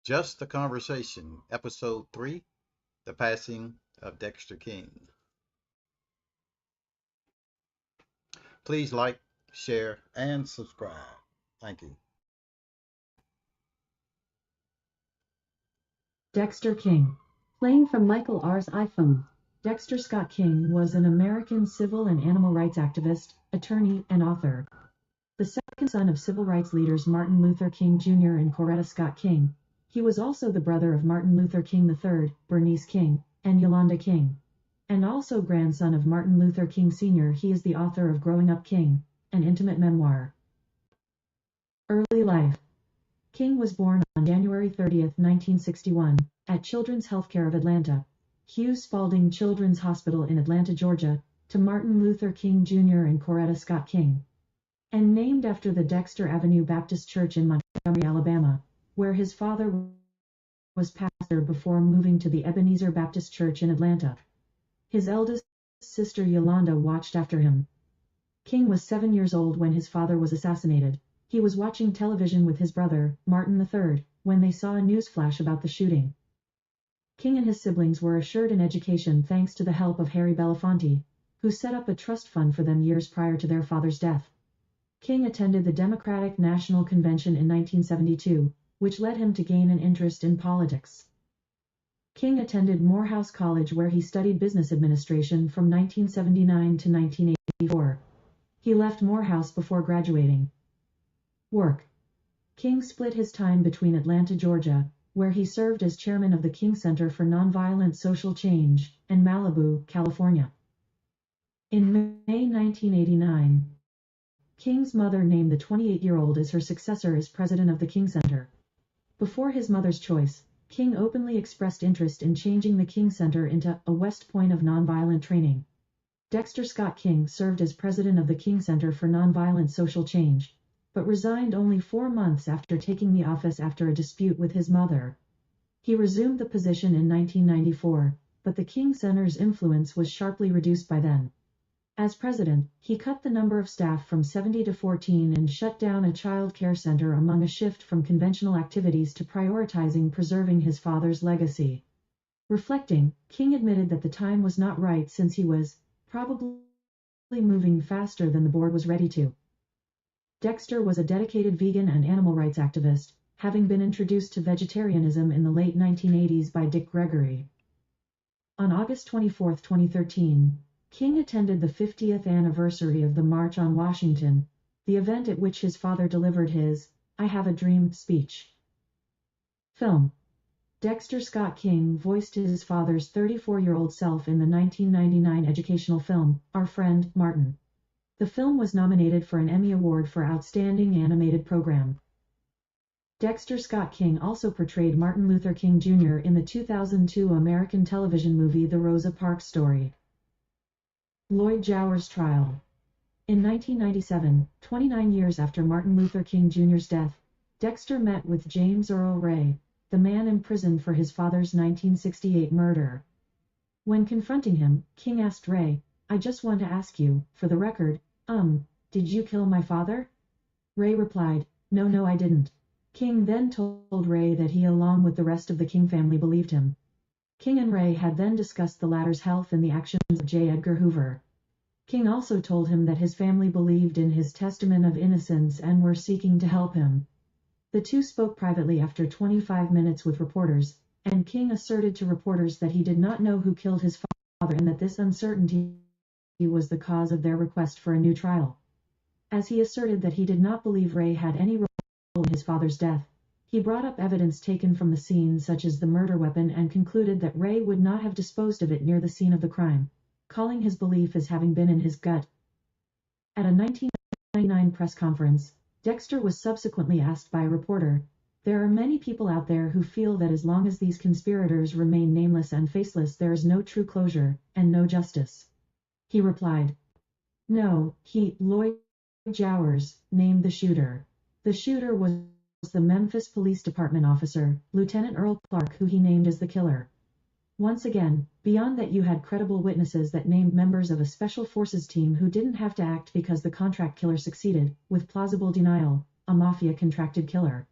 Just the Conversation, Episode 3, The Passing of Dexter King. Please like, share, and subscribe. Thank you. Dexter King. Playing from Michael R.'s iPhone. Dexter Scott King was an American civil and animal rights activist, attorney, and author. The second son of civil rights leaders Martin Luther King Jr. and Coretta Scott King, he was also the brother of Martin Luther King III, Bernice King, and Yolanda King. And also grandson of Martin Luther King Sr. He is the author of Growing Up King, an intimate memoir. Early life. King was born on January 30, 1961, at Children's Healthcare of Atlanta, Hughes Spalding Children's Hospital in Atlanta, Georgia, to Martin Luther King Jr. and Coretta Scott King, and named after the Dexter Avenue Baptist Church in Montgomery, Alabama, where his father was pastor before moving to the Ebenezer Baptist Church in Atlanta. His eldest sister Yolanda watched after him. King was 7 years old when his father was assassinated. He was watching television with his brother, Martin III, when they saw a news flash about the shooting. King and his siblings were assured an education thanks to the help of Harry Belafonte, who set up a trust fund for them years prior to their father's death. King attended the Democratic National Convention in 1972, which led him to gain an interest in politics. King attended Morehouse College where he studied business administration from 1979 to 1984. He left Morehouse before graduating. Work. King split his time between Atlanta, Georgia, where he served as chairman of the King Center for Nonviolent Social Change, and Malibu, California. In May 1989, King's mother named the 28-year-old as her successor as president of the King Center. Before his mother's choice, King openly expressed interest in changing the King Center into a West Point of nonviolent training. Dexter Scott King served as president of the King Center for Nonviolent Social Change, but resigned only 4 months after taking the office after a dispute with his mother. He resumed the position in 1994, but the King Center's influence was sharply reduced by then. As president, he cut the number of staff from 70 to 14 and shut down a child care center among a shift from conventional activities to prioritizing preserving his father's legacy. Reflecting, King admitted that the time was not right since he was probably moving faster than the board was ready to. Dexter was a dedicated vegan and animal rights activist, having been introduced to vegetarianism in the late 1980s by Dick Gregory. On August 24, 2013, King attended the 50th anniversary of the March on Washington, the event at which his father delivered his "I Have a Dream" speech. Film. Dexter Scott King voiced his father's 34-year-old self in the 1999 educational film, Our Friend, Martin. The film was nominated for an Emmy Award for Outstanding Animated Program. Dexter Scott King also portrayed Martin Luther King Jr. in the 2002 American television movie The Rosa Parks Story. Lloyd Jowers Trial. In 1997, 29 years after Martin Luther King Jr.'s death, Dexter met with James Earl Ray, the man imprisoned for his father's 1968 murder. When confronting him, King asked Ray, "I just want to ask you, for the record, did you kill my father?" Ray replied, No, I didn't." King then told Ray that he along with the rest of the King family believed him. King and Ray had then discussed the latter's health and the actions of J. Edgar Hoover. King also told him that his family believed in his testament of innocence and were seeking to help him. The two spoke privately after 25 minutes with reporters, and King asserted to reporters that he did not know who killed his father and that this uncertainty was the cause of their request for a new trial. As he asserted that he did not believe Ray had any role in his father's death, he brought up evidence taken from the scene such as the murder weapon and concluded that Ray would not have disposed of it near the scene of the crime, calling his belief as having been in his gut. At a 1999 press conference, Dexter was subsequently asked by a reporter, "There are many people out there who feel that as long as these conspirators remain nameless and faceless there is no true closure, and no justice." He replied, "No, Lloyd Jowers, named the shooter. The shooter was the Memphis Police Department officer, Lieutenant Earl Clark, who he named as the killer." Once again, beyond that you had credible witnesses that named members of a special forces team who didn't have to act because the contract killer succeeded, with plausible denial, a mafia contracted killer.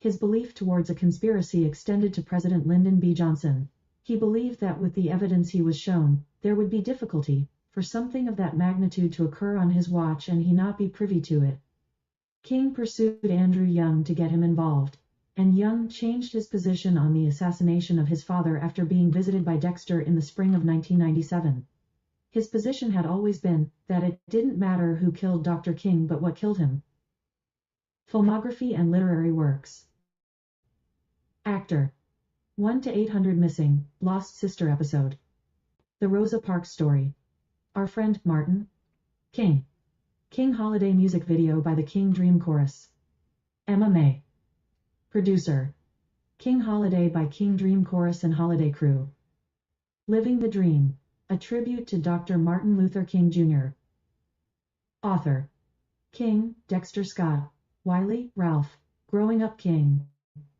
His belief towards a conspiracy extended to President Lyndon B. Johnson. He believed that with the evidence he was shown, there would be difficulty for something of that magnitude to occur on his watch and he not be privy to it. King pursued Andrew Young to get him involved, and Young changed his position on the assassination of his father after being visited by Dexter in the spring of 1997. His position had always been that it didn't matter who killed Dr. King but what killed him. Filmography and literary works. Actor. 1 to 800 Missing, Lost Sister episode. The Rosa Parks story. Our Friend Martin. King. King Holiday music video by the King Dream Chorus. Emma May. Producer. King Holiday by King Dream Chorus and Holiday Crew. Living the Dream, a tribute to Dr. Martin Luther King Jr. Author. King, Dexter Scott, Wiley, Ralph, Growing Up King.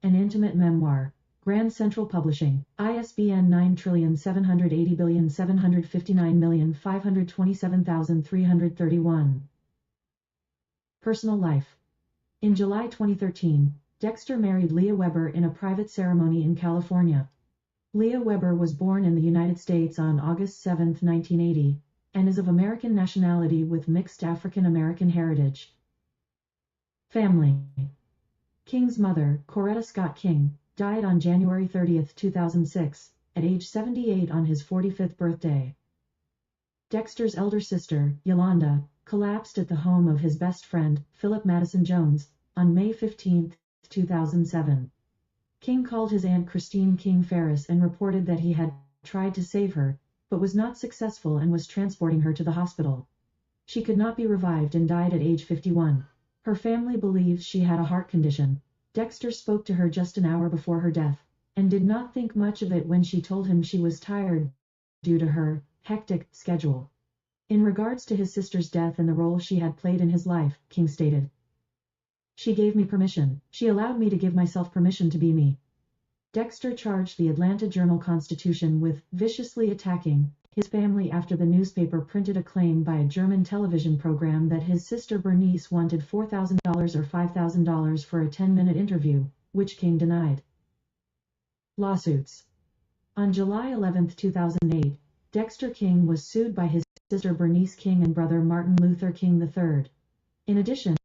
An intimate memoir. Grand Central Publishing, ISBN 9780759527331. Personal life. In July 2013, Dexter married Leah Weber in a private ceremony in California. Leah Weber was born in the United States on August 7, 1980, and is of American nationality with mixed African-American heritage. Family. King's mother, Coretta Scott King, died on January 30, 2006, at age 78 on his 45th birthday. Dexter's elder sister, Yolanda, collapsed at the home of his best friend, Philip Madison Jones, on May 15, 2007. King called his aunt Christine King Ferris and reported that he had tried to save her, but was not successful and was transporting her to the hospital. She could not be revived and died at age 51. Her family believes she had a heart condition. Dexter spoke to her just an hour before her death, and did not think much of it when she told him she was tired due to her hectic schedule. In regards to his sister's death and the role she had played in his life, King stated, "She gave me permission. She allowed me to give myself permission to be me." Dexter charged the Atlanta Journal-Constitution with viciously attacking his family after the newspaper printed a claim by a German television program that his sister Bernice wanted $4,000 or $5,000 for a 10-minute interview, which King denied. Lawsuits. On July 11, 2008, Dexter King was sued by his sister Bernice King and brother Martin Luther King III. In addition,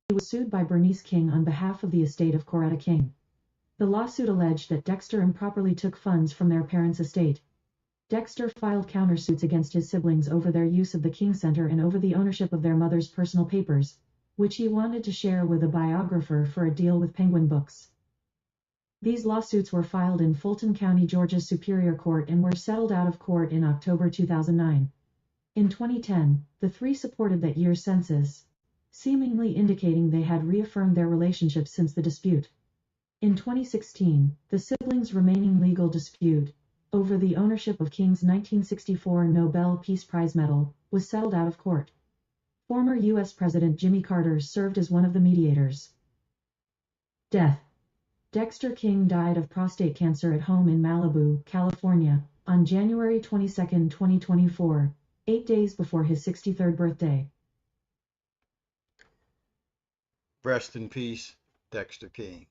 he was sued by Bernice King on behalf of the estate of Coretta King. The lawsuit alleged that Dexter improperly took funds from their parents' estate. Dexter filed countersuits against his siblings over their use of the King Center and over the ownership of their mother's personal papers, which he wanted to share with a biographer for a deal with Penguin Books. These lawsuits were filed in Fulton County, Georgia's Superior Court and were settled out of court in October 2009. In 2010, the three supported that year's census, seemingly indicating they had reaffirmed their relationship since the dispute. In 2016, the siblings' remaining legal dispute over the ownership of King's 1964 Nobel Peace Prize medal was settled out of court. Former U.S. President Jimmy Carter served as one of the mediators. Death. Dexter King died of prostate cancer at home in Malibu, California, on January 22, 2024, 8 days before his 63rd birthday. Rest in peace, Dexter King.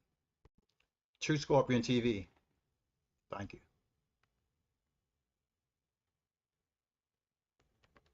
True Scorpion TV. Thank you.